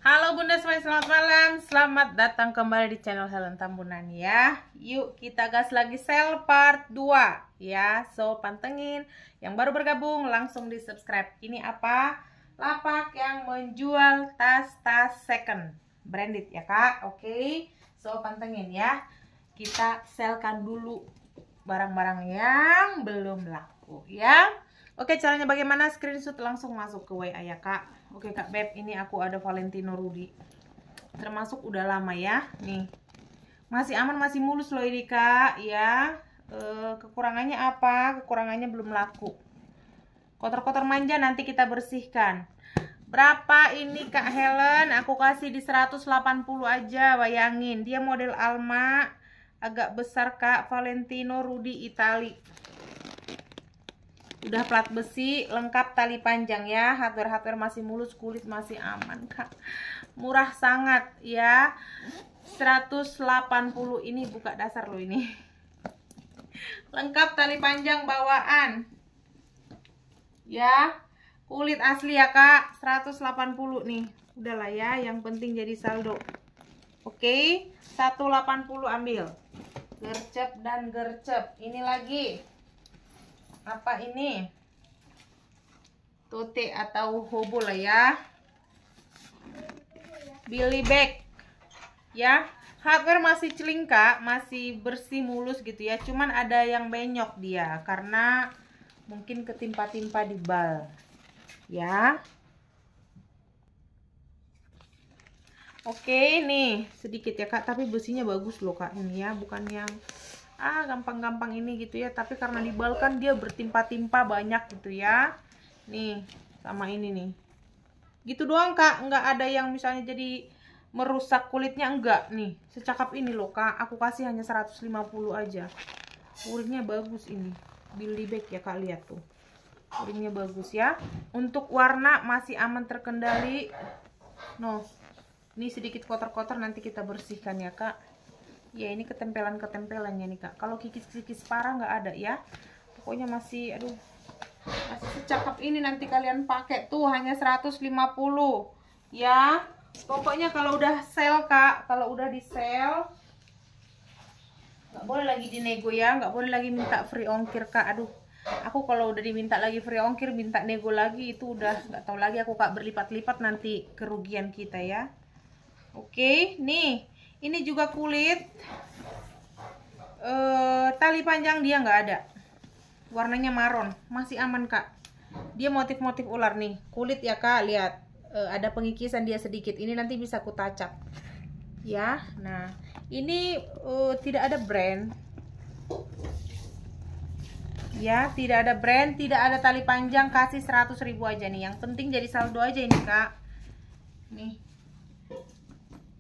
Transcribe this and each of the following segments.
Halo Bunda semuanya, selamat malam. Selamat datang kembali di channel Helen Tambunan ya. Yuk kita gas lagi sale part 2 ya. So pantengin. Yang baru bergabung langsung di subscribe. Ini apa? Lapak yang menjual tas-tas second branded ya kak. Oke. So pantengin ya. Kita salekan dulu barang-barang yang belum laku ya. Oke, caranya bagaimana? Screenshot langsung masuk ke WA ya kak. Oke kak Beb, ini aku ada Valentino Rudy. Termasuk udah lama ya. Nih, masih aman, masih mulus loh ini kak ya. Kekurangannya apa? Kekurangannya belum laku. Kotor-kotor manja nanti kita bersihkan. Berapa ini kak Helen? Aku kasih di 180 aja. Bayangin, dia model Alma, agak besar kak. Valentino Rudy Itali. Udah plat besi, lengkap tali panjang ya. Hardware masih mulus, kulit masih aman kak. Murah sangat ya. 180 ini buka dasar loh ini. Lengkap tali panjang bawaan. Ya. Kulit asli ya kak. 180 nih. Udahlah ya, yang penting jadi saldo. Oke, 180 ambil. Gercep dan gercep. Ini lagi. Apa ini? Tote atau hobo lah ya. Billy bag ya. Hardware masih celingkak, masih bersih mulus gitu ya. Cuman ada yang benyok dia karena mungkin ketimpa-timpa di bal ya. Oke nih sedikit ya kak, tapi besinya bagus loh kak ini ya, bukan yang gampang-gampang ini gitu ya, tapi karena dibal kan dia bertimpa-timpa banyak gitu ya. Nih sama ini nih gitu doang kak, nggak ada yang misalnya jadi merusak kulitnya, enggak. Nih secakap ini loh kak, aku kasih hanya 150 aja. Kulitnya bagus ini, Billy bag ya kak, lihat tuh kulitnya bagus ya. Untuk warna masih aman, terkendali. Ini sedikit kotor-kotor nanti kita bersihkan ya kak. Ya ini ketempelannya nih kak. Kalau kikis-kikis parah nggak ada ya. Pokoknya masih masih secakap ini nanti kalian pakai tuh, hanya 150 ya. Pokoknya kalau udah sale kak, kalau udah di sale nggak boleh lagi dinego ya, nggak boleh lagi minta free ongkir kak. Aduh, aku kalau udah diminta lagi free ongkir, minta nego lagi, itu udah nggak tahu lagi aku kak, berlipat-lipat nanti kerugian kita ya. Oke, nih ini juga kulit, tali panjang dia nggak ada, warnanya maron, masih aman kak. Dia motif-motif ular nih, kulit ya kak, lihat ada pengikisan dia sedikit. Ini nanti bisa aku tacap ya. Nah ini tidak ada brand ya, tidak ada brand, tidak ada tali panjang, kasih 100.000 aja nih. Yang penting jadi saldo aja ini kak. Nih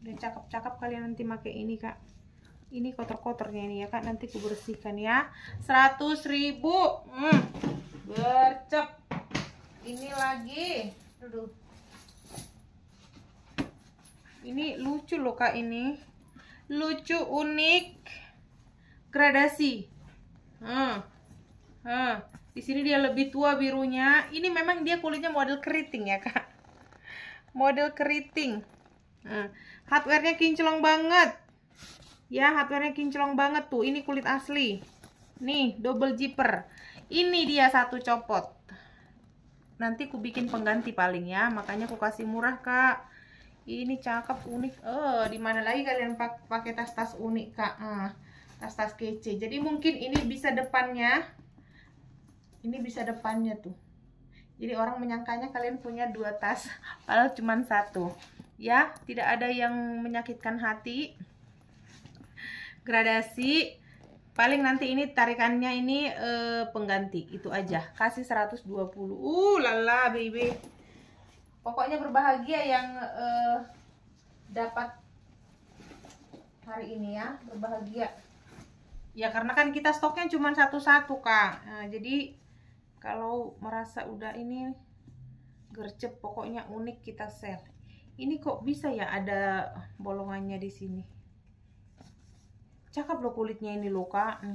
udah cakep-cakep, kalian nanti pakai ini kak. Ini kotor-kotornya ini ya kak, nanti aku bersihkan ya. 100.000. Gercep. Ini lagi, aduh, ini lucu loh kak, ini lucu, unik, gradasi. Di sini dia lebih tua birunya. Ini memang dia kulitnya model keriting ya kak, model keriting. Hardware-nya kinclong banget ya, hardware-nya kinclong banget tuh. Ini kulit asli nih, double zipper. Ini dia satu copot, nanti aku bikin pengganti paling ya, makanya aku kasih murah kak. Ini cakep, unik. Di mana lagi kalian pakai tas-tas unik kak, tas-tas kece. Jadi mungkin ini bisa depannya, ini bisa depannya tuh, jadi orang menyangkanya kalian punya 2 tas padahal cuma 1 ya. Tidak ada yang menyakitkan hati. Gradasi, paling nanti ini tarikannya ini pengganti, itu aja, kasih 120. Lala baby, pokoknya berbahagia yang dapat hari ini ya, berbahagia ya, karena kan kita stoknya cuma satu-satu kak. Nah, jadi kalau merasa udah ini gercep, pokoknya unik, kita sell. Ini kok bisa ya ada bolongannya di sini. Cakep loh kulitnya ini loh kak.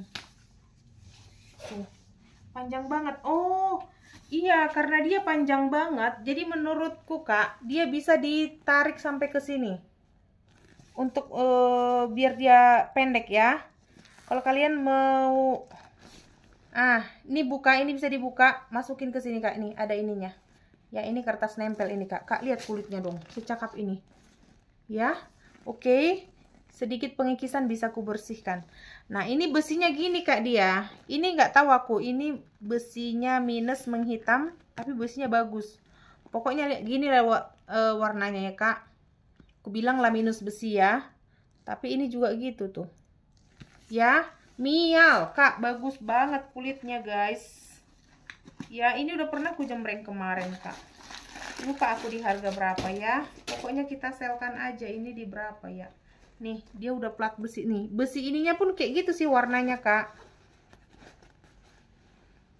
Tuh, panjang banget. Oh, Iya, karena dia panjang banget. Jadi menurutku Kak, dia bisa ditarik sampai ke sini. Untuk biar dia pendek ya. Kalau kalian mau ini buka, ini bisa dibuka, masukin ke sini Kak. Ini ada ininya. Ya, ini kertas nempel ini Kak. Kak, lihat kulitnya dong, secakap ini. Ya. Oke. Sedikit pengikisan bisa ku bersihkan. Nah, ini besinya gini Kak dia. Ini nggak tahu aku, ini besinya minus menghitam, tapi besinya bagus. Pokoknya gini lah warnanya ya Kak. Aku bilang lah minus besi ya. Tapi ini juga gitu tuh. Ya, mial Kak, bagus banget kulitnya guys. Ya, ini udah pernah aku jembreng kemarin Kak. Lupa aku di harga berapa ya. Pokoknya kita selkan aja ini di berapa ya. Nih, dia udah plat besi nih. Besi ininya pun kayak gitu sih warnanya, Kak.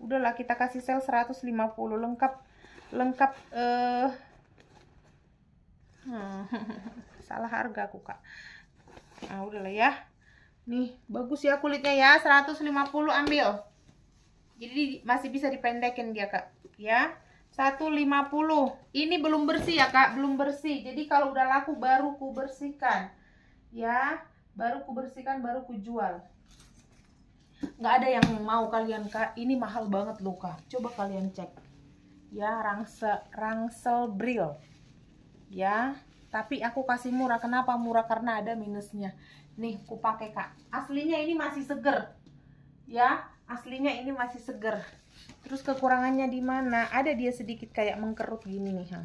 Udahlah, kita kasih sel 150 lengkap salah harga aku, Kak. Nah, udahlah ya. Nih, bagus ya kulitnya ya, 150 ambil. Jadi masih bisa dipendekin dia, Kak. Ya. 150. Ini belum bersih ya, Kak, belum bersih. Jadi kalau udah laku baru ku bersihkan. Ya, baru ku bersihkan, baru ku jual. Nggak ada yang mau kalian Kak, ini mahal banget loh Kak. Coba kalian cek. Ya, Rangsel Brill. Ya, tapi aku kasih murah. Kenapa murah? Karena ada minusnya. Nih, ku pakai Kak. Aslinya ini masih seger. Ya, aslinya ini masih seger. Terus kekurangannya di mana? Ada dia sedikit kayak mengkerut gini nih, ha.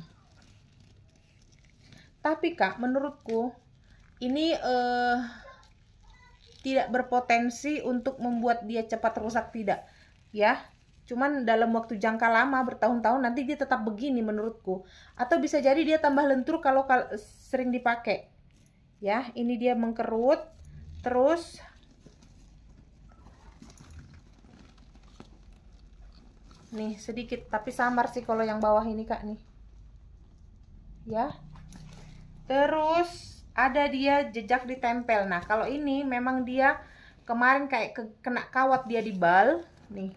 Tapi Kak, menurutku ini tidak berpotensi untuk membuat dia cepat rusak, tidak ya, cuman dalam waktu jangka lama bertahun-tahun nanti dia tetap begini menurutku, atau bisa jadi dia tambah lentur kalau sering dipakai ya. Ini dia mengkerut terus. Nih sedikit tapi samar sih kalau yang bawah ini Kak nih ya. Terus ada dia jejak ditempel. Nah, kalau ini memang dia kemarin kayak kena kawat dia di bal nih.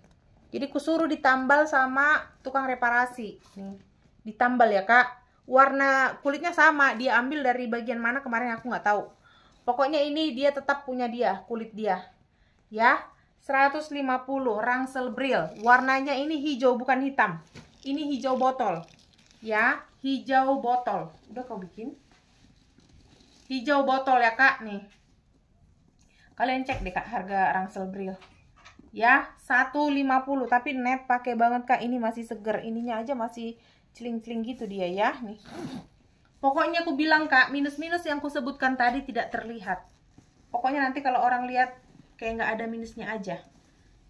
Jadi kusuruh ditambal sama tukang reparasi. Nih, ditambal ya, Kak. Warna kulitnya sama, dia ambil dari bagian mana kemarin aku nggak tahu. Pokoknya ini dia tetap punya dia, kulit dia. Ya, 150 Rangsel Brill. Warnanya ini hijau bukan hitam. Ini hijau botol. Ya, hijau botol. Udah kau bikin? Hijau botol ya Kak nih. Kalian cek deh Kak harga Rangsel Brill. Ya, 150 tapi net pakai banget Kak. Ini masih seger. Ininya aja masih celing-celing gitu dia ya nih. Pokoknya aku bilang Kak, minus-minus yang aku sebutkan tadi tidak terlihat. Pokoknya nanti kalau orang lihat kayak nggak ada minusnya aja.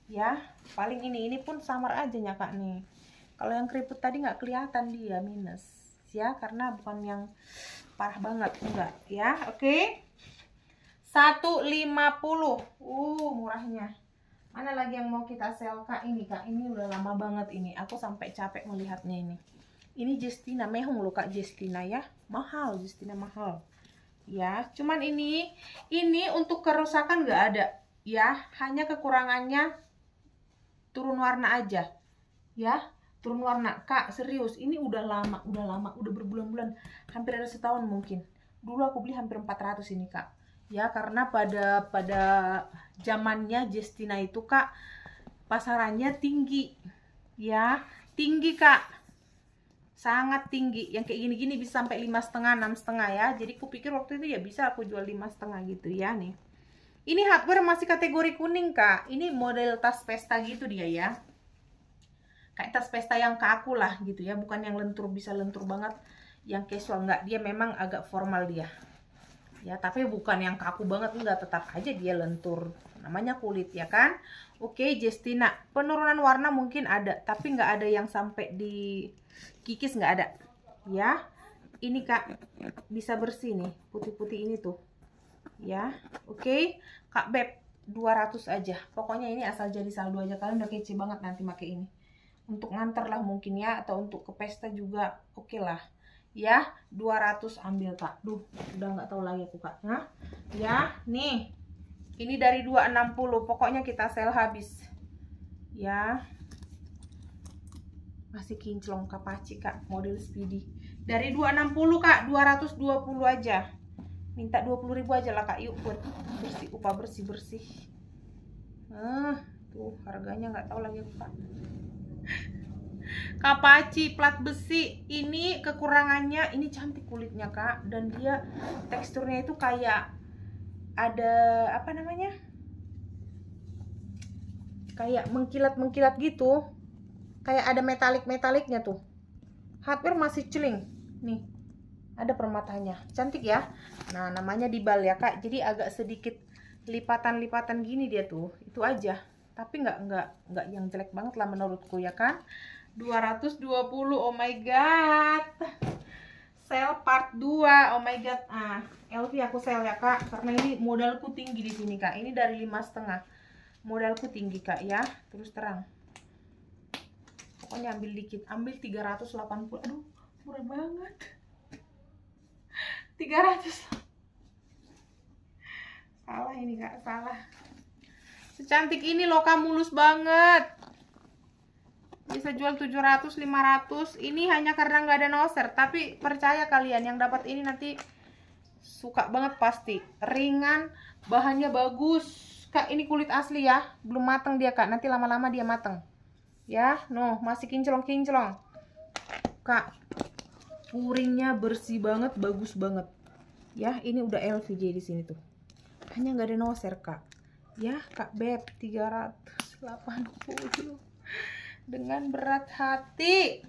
Ya, paling ini pun samar aja ya Kak nih. Kalau yang keriput tadi nggak kelihatan dia minus ya, karena bukan yang parah banget, enggak ya. Oke. 150. Murahnya. Mana lagi yang mau kita sel Kak? Ini Kak, ini udah lama banget ini. Aku sampai capek melihatnya ini. Ini Justina mehong loh Kak, Justina ya. Mahal, Justina mahal. Ya, cuman ini untuk kerusakan nggak ada ya, hanya kekurangannya turun warna aja. Ya. Turun warna Kak, serius ini udah lama, udah berbulan-bulan, hampir ada setahun mungkin. Dulu aku beli hampir 400 ini Kak ya, karena pada zamannya Justina itu Kak pasarannya tinggi ya, tinggi Kak, sangat tinggi. Yang kayak gini-gini bisa sampai 5,5, 6,5 ya. Jadi aku pikir waktu itu ya bisa aku jual 5,5 gitu ya nih. Ini hardware masih kategori kuning Kak, ini model tas pesta gitu dia ya, kayak tas pesta yang kaku lah gitu ya, bukan yang lentur, bisa lentur banget, yang casual enggak, dia memang agak formal dia ya, tapi bukan yang kaku banget, enggak, tetap aja dia lentur, namanya kulit ya kan. Oke, Justina penurunan warna mungkin ada, tapi nggak ada yang sampai di kikis, nggak ada ya. Ini Kak bisa bersih nih, putih-putih ini tuh ya. Oke Kak Beb, 200 aja pokoknya, ini asal jadi saldo aja. Kalian udah kece banget nanti pakai ini untuk nganter lah mungkin ya, atau untuk ke pesta juga oke lah ya. 200 ambil Kak. Duh, udah nggak tahu lagi aku Kak. Nah ya nih, ini dari 260 pokoknya kita sel habis ya. Masih kinclong Kapaci kak, model speedy. Dari 260 kak, 220 aja. Minta 20.000 aja lah kak, yuk buat bersih, upah bersih-bersih. Tuh harganya nggak tahu lagi kak. Kapaci plat besi. Ini kekurangannya, ini cantik kulitnya kak, dan dia teksturnya itu kayak ada apa namanya, kayak mengkilat-mengkilat gitu, kayak ada metalik-metaliknya tuh, hampir masih celing nih, ada permatanya, cantik ya. Nah namanya dibal ya kak, jadi agak sedikit lipatan-lipatan gini dia tuh, itu aja, tapi nggak yang jelek banget lah menurutku ya kan. 220, oh my god, sale part 2, oh my god. LV aku sale ya kak, karena ini modalku tinggi di sini kak, ini dari 5,5, modalku tinggi kak ya, terus terang. Pokoknya ambil dikit, ambil 380, aduh murah banget. 300, salah ini kak, salah. Secantik ini loh kak, mulus banget, bisa jual 700, 500. Ini hanya karena nggak ada noser, tapi percaya kalian yang dapat ini nanti suka banget pasti. Ringan, bahannya bagus kak, ini kulit asli ya, belum mateng dia kak, nanti lama-lama dia mateng ya. No, masih kinclong-kinclong kak, puringnya bersih banget, bagus banget ya. Ini udah LVJ di sini tuh, hanya nggak ada noser kak ya kak beb. 380 dengan berat hati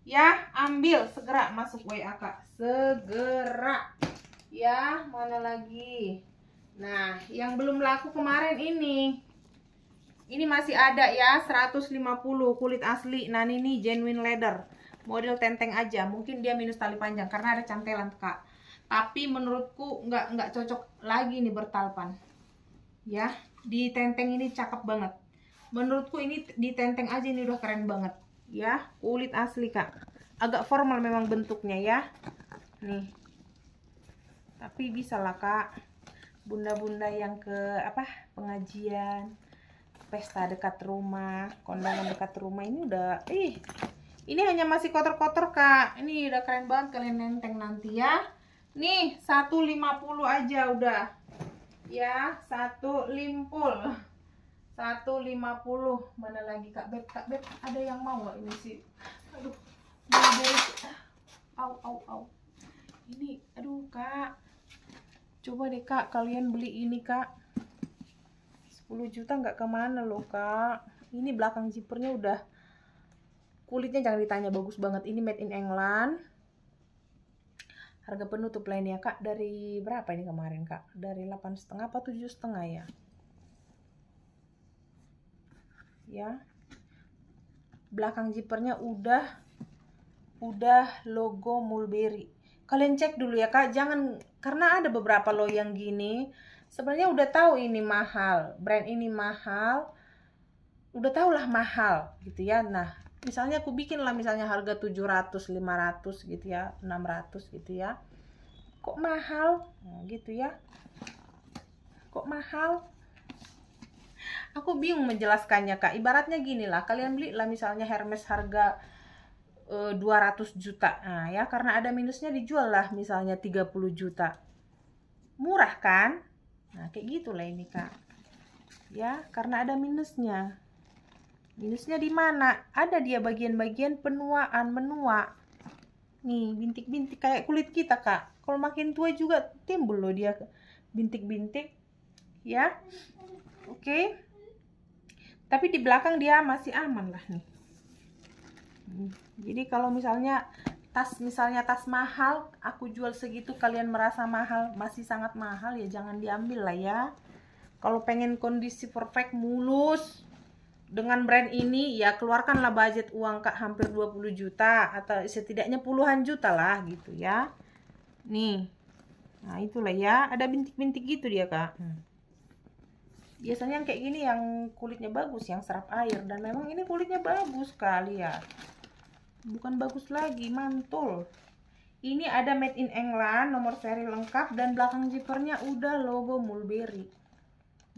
ya, ambil segera, masuk WA kak, segera ya. Mana lagi? Nah yang belum laku kemarin ini masih ada ya, 150 kulit asli. Nah ini genuine leather, model tenteng aja, mungkin dia minus tali panjang karena ada cantelan kak, tapi menurutku nggak cocok lagi nih bertalpan ya. Di tenteng ini cakep banget menurutku, ini di tenteng aja ini udah keren banget ya. Kulit asli kak, agak formal memang bentuknya ya nih, tapi bisa lah kak, bunda-bunda yang ke apa, pengajian, pesta dekat rumah, kondangan dekat rumah, ini udah ini hanya masih kotor-kotor kak, ini udah keren banget kalian nenteng nanti ya. Nih 150 aja udah ya, 150. Mana lagi kak beb? Kak beb ada yang mau nggak ini sih? Aduh, au. Ini aduh kak, coba deh kak kalian beli ini kak, 10 juta nggak kemana loh kak. Ini belakang zippernya udah, kulitnya jangan ditanya, bagus banget. Ini made in England. Harga penutup lainnya kak, dari berapa ini kemarin kak? Dari 8,5 apa 7,5 ya? Ya, belakang zippernya udah logo Mulberry. Kalian cek dulu ya kak, jangan, karena ada beberapa lo yang gini sebenarnya udah tahu ini mahal, brand ini mahal, udah tau lah mahal gitu ya. Nah misalnya aku bikin lah misalnya harga 700, 500 gitu ya, 600 gitu ya, kok mahal gitu ya, kok mahal. Aku bingung menjelaskannya kak. Ibaratnya gini lah, kalian beli lah misalnya Hermes harga 200 juta. Nah ya, karena ada minusnya dijual lah misalnya 30 juta. Murah kan? Nah kayak gitulah ini kak. Ya, karena ada minusnya. Minusnya di mana? Ada dia bagian-bagian penuaan, menua. Nih, bintik-bintik kayak kulit kita kak. Kalau makin tua juga timbul loh dia bintik-bintik. Ya. Oke. Tapi di belakang dia masih aman lah nih. Jadi kalau misalnya tas mahal, aku jual segitu kalian merasa mahal, masih sangat mahal ya, jangan diambil lah ya. Kalau pengen kondisi perfect, mulus dengan brand ini ya, keluarkanlah budget uang kak, hampir 20 juta atau setidaknya puluhan juta lah gitu ya. Nih. Nah itulah ya, ada bintik-bintik gitu dia kak. Biasanya yang kayak gini yang kulitnya bagus, yang serap air, dan memang ini kulitnya bagus kali ya, bukan bagus lagi, mantul. Ini ada made in England, nomor seri lengkap, dan belakang zippernya udah logo Mulberry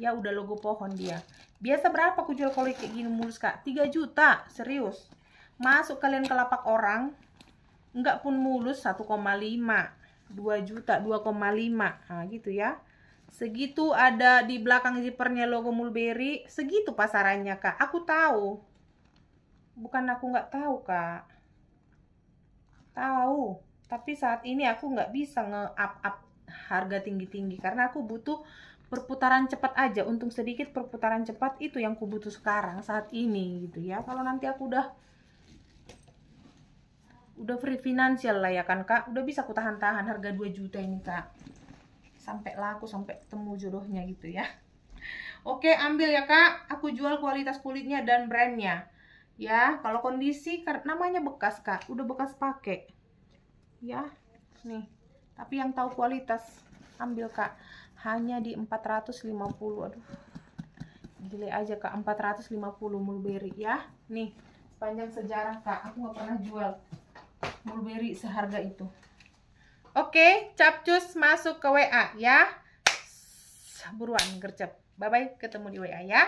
ya, udah logo pohon dia. Biasa berapa aku jual kalau kayak gini mulus kak? 3 juta, serius. masuk kalian ke lapak orang, enggak pun mulus 1,5, 2 juta, 2,5. Nah, gitu ya. Segitu ada di belakang zippernya logo Mulberry, segitu pasarannya, Kak. Aku tahu. Bukan aku nggak tahu, Kak. Tahu. Tapi saat ini aku nggak bisa nge-up harga tinggi-tinggi karena aku butuh perputaran cepat aja. Untung sedikit perputaran cepat itu yang aku butuh sekarang saat ini gitu ya. Kalau nanti aku udah free finansial lah ya kan, Kak. Udah bisa aku tahan-tahan harga 2 juta ini, Kak. Sampai laku, sampai ketemu jodohnya gitu ya. Oke, ambil ya, Kak. Aku jual kualitas kulitnya dan brandnya. Ya, kalau kondisi namanya bekas, Kak. Udah bekas pakai. Ya, nih. Tapi yang tahu kualitas ambil, Kak. Hanya di 450. Aduh. Gile aja, Kak. 450 Mulberry ya. Nih, sepanjang sejarah, Kak. Aku nggak pernah jual Mulberry seharga itu. Oke, capcus masuk ke WA ya. Buruan gercep. Bye-bye, ketemu di WA ya.